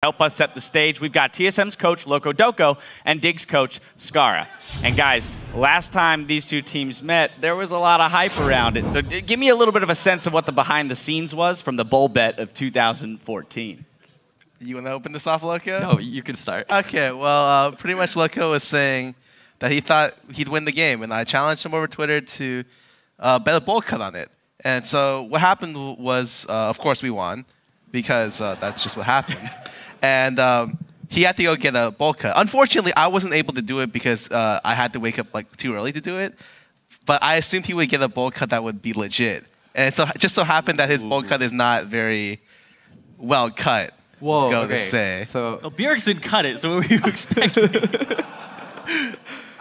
Help us set the stage. We've got TSM's coach, Locodoco, and Dig's coach, Scarra. And guys, last time these two teams met, there was a lot of hype around it. So give me a little bit of a sense of what the behind the scenes was from the bowl bet of 2014. You want to open this off, Loco? No, you can start. Okay, well, pretty much Loco was saying that he thought he'd win the game, and I challenged him over Twitter to bet a bowl cut on it. And so what happened was, of course, we won, because that's just what happened. And he had to go get a bowl cut. Unfortunately, I wasn't able to do it because I had to wake up like too early to do it. But I assumed he would get a bowl cut that would be legit. And so just so happened that his bowl cut is not very well cut. Whoa, go to say. So Bjergsen cut it, so what were you expecting?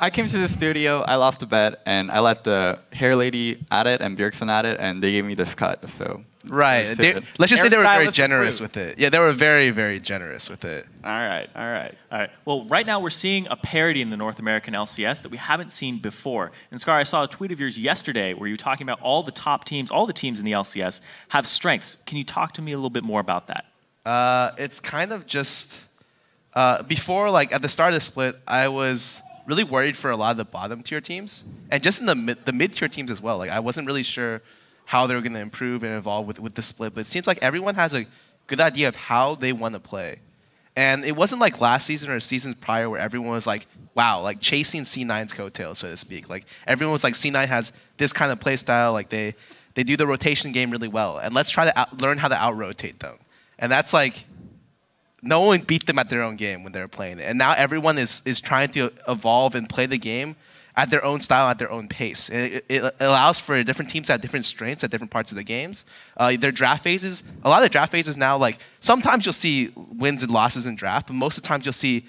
I came to the studio, I lost a bet, and I let the hair lady at it and Bjergsen at it, and they gave me this cut. So right. Let's just say they were very generous with it. Yeah, they were very, very generous with it. All right, all right. All right. Well, right now we're seeing a parity in the North American LCS that we haven't seen before. And Scar, I saw a tweet of yours yesterday where you were talking about all the top teams, all the teams in the LCS have strengths. Can you talk to me a little bit more about that? It's kind of just before, like at the start of the split, I was really worried for a lot of the bottom tier teams, and just in the mid tier teams as well. Like I wasn't really sure how they were going to improve and evolve with the split, but it seems like everyone has a good idea of how they want to play. And it wasn't like last season or seasons prior where everyone was like, wow, like chasing C9's coattails, so to speak. Like everyone was like, C9 has this kind of play style, like they do the rotation game really well, and let's try to learn how to out-rotate them. And that's like, no one beat them at their own game when they were playing it. And now everyone is trying to evolve and play the game at their own style, at their own pace. And it allows for different teams to have different strengths at different parts of the games. Their draft phases, a lot of the draft phases now, like sometimes you'll see wins and losses in draft, but most of the times you'll see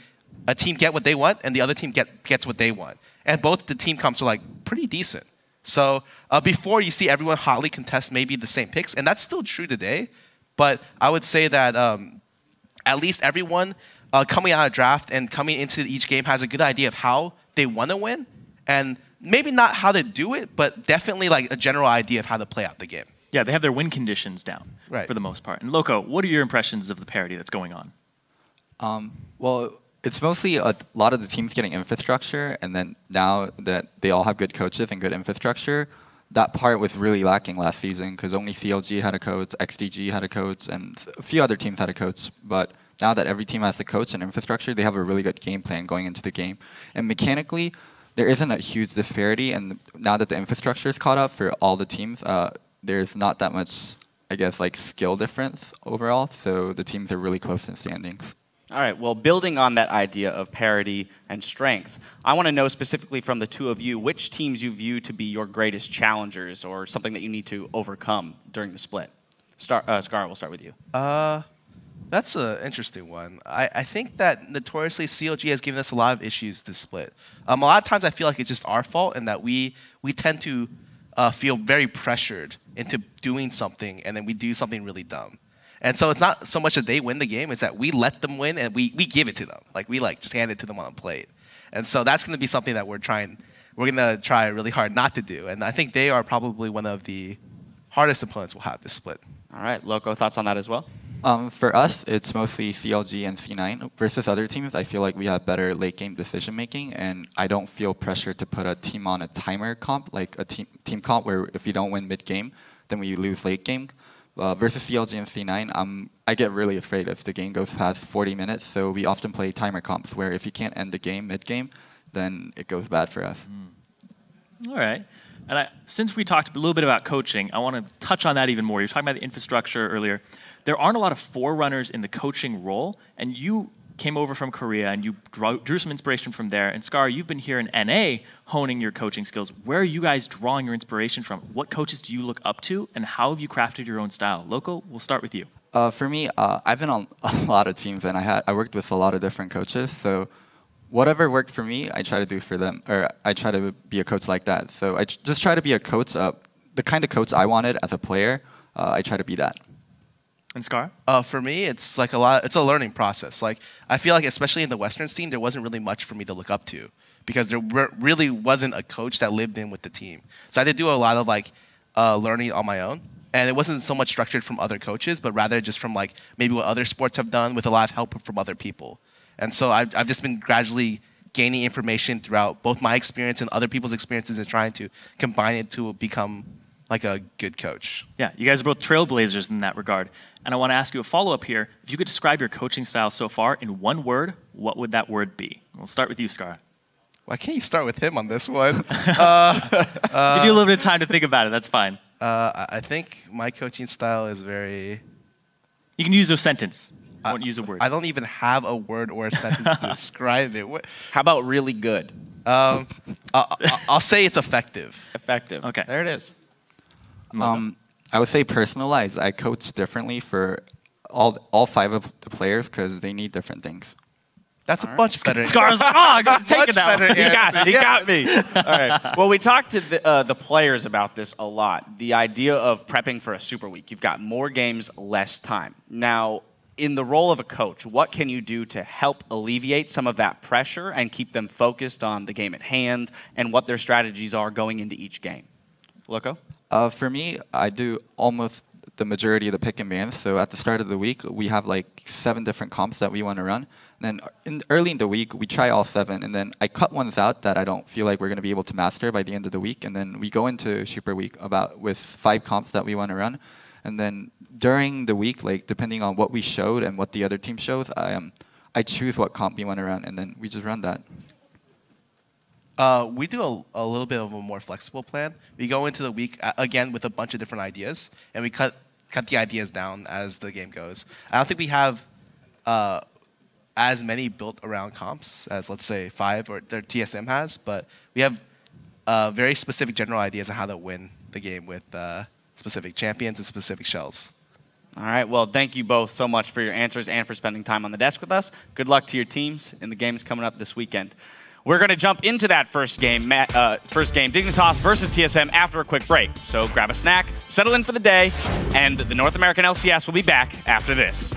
a team get what they want and the other team gets what they want. And both the team comps are like pretty decent. So before you see everyone hotly contest maybe the same picks, and that's still true today, but I would say that at least everyone coming out of draft and coming into each game has a good idea of how they want to win, and maybe not how to do it, but definitely like a general idea of how to play out the game. Yeah, they have their win conditions down for the most part. And Loco, what are your impressions of the parity that's going on? Well, it's mostly a lot of the teams getting infrastructure, and then now that they all have good coaches and good infrastructure, that part was really lacking last season because only CLG had a coach, XDG had a coach, and a few other teams had a coach. But now that every team has a coach and infrastructure, they have a really good game plan going into the game. And mechanically, there isn't a huge disparity. And now that the infrastructure is caught up for all the teams, there's not that much, I guess, like skill difference overall. So the teams are really close in standings. All right, well, building on that idea of parity and strengths, I want to know specifically from the two of you which teams you view to be your greatest challengers or something that you need to overcome during the split. Scar, we'll start with you. That's an interesting one. I think that notoriously CLG has given us a lot of issues this split. A lot of times I feel like it's just our fault in that we tend to feel very pressured into doing something, and then we do something really dumb. And so it's not so much that they win the game, it's that we let them win and we give it to them. Like we like just hand it to them on a plate. And so that's going to be something that we're going to try really hard not to do. And I think they are probably one of the hardest opponents we'll have this split. All right, Loco, thoughts on that as well? For us, it's mostly CLG and C9. Versus other teams, I feel like we have better late game decision making, and I don't feel pressure to put a team on a timer comp, like a team comp where if we don't win mid game, then we lose late game. Versus CLG and C9, I get really afraid if the game goes past 40 minutes, so we often play timer comps where if you can't end the game mid-game, then it goes bad for us. All right. And since we talked a little bit about coaching, I want to touch on that even more. You're talking about the infrastructure earlier. There aren't a lot of forerunners in the coaching role, and you came over from Korea and you drew some inspiration from there. And Scar, you've been here in NA honing your coaching skills. Where are you guys drawing your inspiration from? What coaches do you look up to, and how have you crafted your own style? Loco, we'll start with you. For me, I've been on a lot of teams, and I worked with a lot of different coaches. So whatever worked for me, I try to do for them, or I try to be a coach like that. So I just try to be a coach, the kind of coach I wanted as a player. I try to be that. And Scar? For me, it's like it's a learning process. Like I feel like especially in the Western scene, there wasn't really much for me to look up to because there really wasn't a coach that lived in with the team. So I had to do a lot of like learning on my own. and it wasn't so much structured from other coaches, but rather just from like maybe what other sports have done with a lot of help from other people. And so I've just been gradually gaining information throughout both my experience and other people's experiences and trying to combine it to become like a good coach. Yeah, you guys are both trailblazers in that regard. And I want to ask you a follow-up here. If you could describe your coaching style so far in one word, what would that word be? We'll start with you, Scarra. Why can't you start with him on this one? Give you a little bit of time to think about it. That's fine. I think my coaching style is very... You can use a sentence. I won't use a word. I don't even have a word or a sentence to describe it. How about really good? I'll say it's effective. Effective. Okay. There it is. I would say personalized. I coach differently for all 5 of the players because they need different things. That's a much better. Scarra's like, oh, I got to take it now. He got me. All right. Well, we talked to the players about this a lot. The idea of prepping for a super week. You've got more games, less time. Now, in the role of a coach, what can you do to help alleviate some of that pressure and keep them focused on the game at hand and what their strategies are going into each game? Loco? For me, I do almost the majority of the pick and bans. So at the start of the week, we have like 7 different comps that we want to run. And then early in the week, we try all 7. And then I cut ones out that I don't feel like we're going to be able to master by the end of the week. And then we go into Super Week with 5 comps that we want to run. And then during the week, like depending on what we showed and what the other team shows, I choose what comp we want to run, and then we just run that. We do a little bit of a more flexible plan. We go into the week, again, with a bunch of different ideas, and we cut the ideas down as the game goes. I don't think we have as many built around comps as, let's say, 5 or their TSM has, but we have very specific general ideas on how to win the game with specific champions and specific shells. All right. Well, thank you both so much for your answers and for spending time on the desk with us. Good luck to your teams in the games coming up this weekend. We're going to jump into that first game, Dignitas versus TSM, after a quick break. So grab a snack, settle in for the day, and the North American LCS will be back after this.